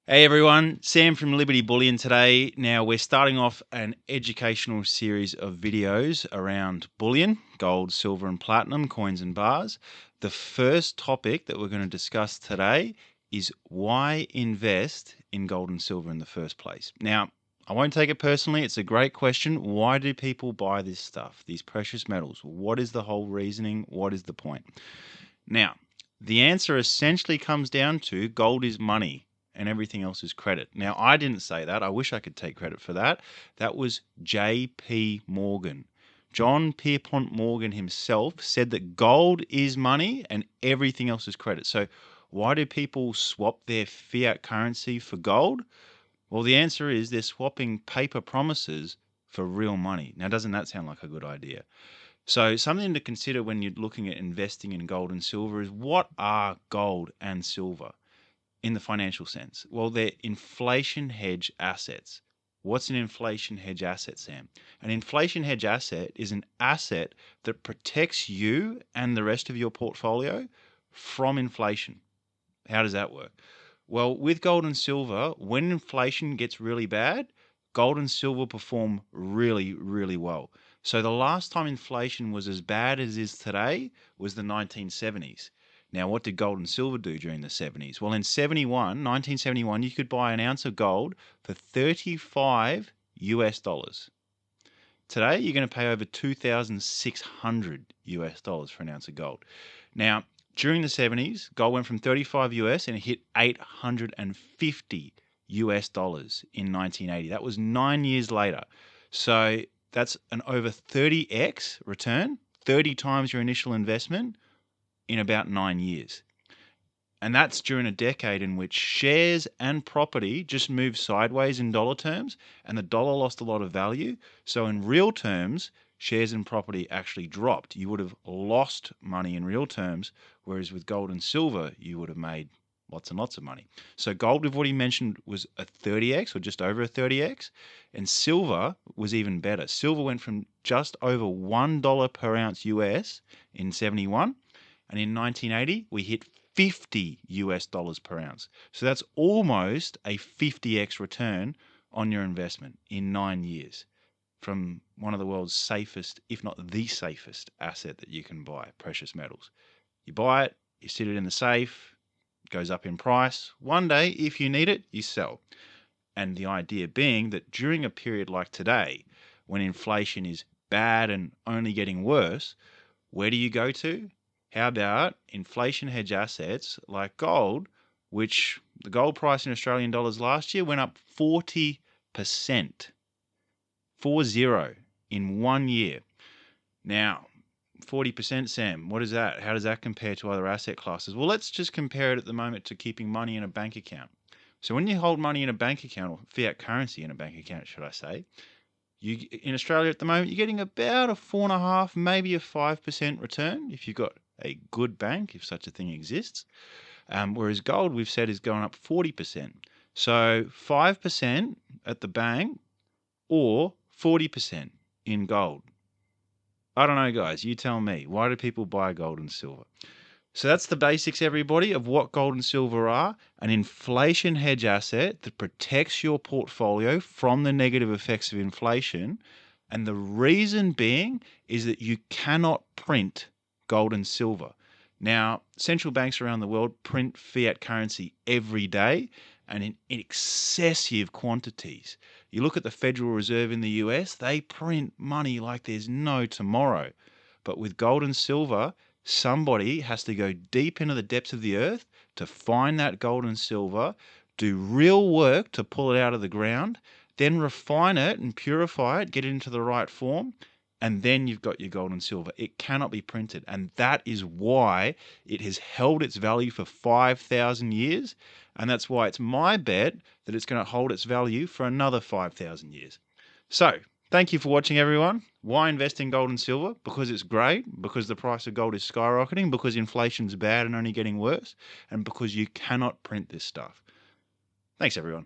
Hey everyone, Sam from Liberty Bullion today. Now we're starting off an educational series of videos around bullion, gold, silver and platinum, coins and bars. The first topic that we're going to discuss today is why invest in gold and silver in the first place. Now, I won't take it personally. It's a great question. Why do people buy this stuff, these precious metals? What is the whole reasoning? What is the point? Now, the answer essentially comes down to gold is money and everything else is credit. Now, I didn't say that. I wish I could take credit for that. That was J.P. Morgan. John Pierpont Morgan himself said that gold is money and everything else is credit. So, why do people swap their fiat currency for gold? Well, the answer is they're swapping paper promises for real money. Now, doesn't that sound like a good idea? So, something to consider when you're looking at investing in gold and silver is what are gold and silver in the financial sense? Well, they're inflation hedge assets. What's an inflation hedge asset, Sam? An inflation hedge asset is an asset that protects you and the rest of your portfolio from inflation. How does that work? Well, with gold and silver, when inflation gets really bad, gold and silver perform really, really well. So the last time inflation was as bad as it is today was the 1970s. Now, what did gold and silver do during the 70s? Well, in 1971, you could buy an ounce of gold for 35 US dollars. Today, you're going to pay over 2,600 US dollars for an ounce of gold. Now, during the 70s, gold went from 35 US and it hit 850 US dollars in 1980. That was 9 years later. So that's an over 30x return, 30 times your initial investment in about 9 years. And that's during a decade in which shares and property just moved sideways in dollar terms, and the dollar lost a lot of value. So in real terms, shares and property actually dropped. You would have lost money in real terms, whereas with gold and silver, you would have made lots and lots of money. So gold, we've already mentioned, was a 30x or just over a 30x, and silver was even better. Silver went from just over $1 per ounce US in 71, and in 1980, we hit 50 US dollars per ounce. So that's almost a 50x return on your investment in 9 years from one of the world's safest, if not the safest asset that you can buy, precious metals. You buy it, you sit it in the safe, it goes up in price. One day, if you need it, you sell. And the idea being that during a period like today, when inflation is bad and only getting worse, where do you go to? How about inflation hedge assets like gold, which the gold price in Australian dollars last year went up 40%. 40 in 1 year. Now, 40%, Sam, what is that? How does that compare to other asset classes? Well, let's just compare it at the moment to keeping money in a bank account. So when you hold money in a bank account, or fiat currency in a bank account, should I say, in Australia at the moment, you're getting about a 4.5%, maybe a 5% return if you've got a good bank, if such a thing exists. Whereas gold, we've said, is going up 40%. So 5% at the bank or 40% in gold. I don't know, guys. You tell me. Why do people buy gold and silver? So that's the basics, everybody, of what gold and silver are. An inflation hedge asset that protects your portfolio from the negative effects of inflation. And the reason being is that you cannot print gold and silver. Now, central banks around the world print fiat currency every day and in excessive quantities. You look at the Federal Reserve in the US, they print money like there's no tomorrow. But with gold and silver, somebody has to go deep into the depths of the earth to find that gold and silver, do real work to pull it out of the ground, then refine it and purify it, get it into the right form, and then you've got your gold and silver. It cannot be printed. And that is why it has held its value for 5,000 years. And that's why it's my bet that it's going to hold its value for another 5,000 years. So, thank you for watching, everyone. Why invest in gold and silver? Because it's great, because the price of gold is skyrocketing, because inflation's bad and only getting worse, and because you cannot print this stuff. Thanks, everyone.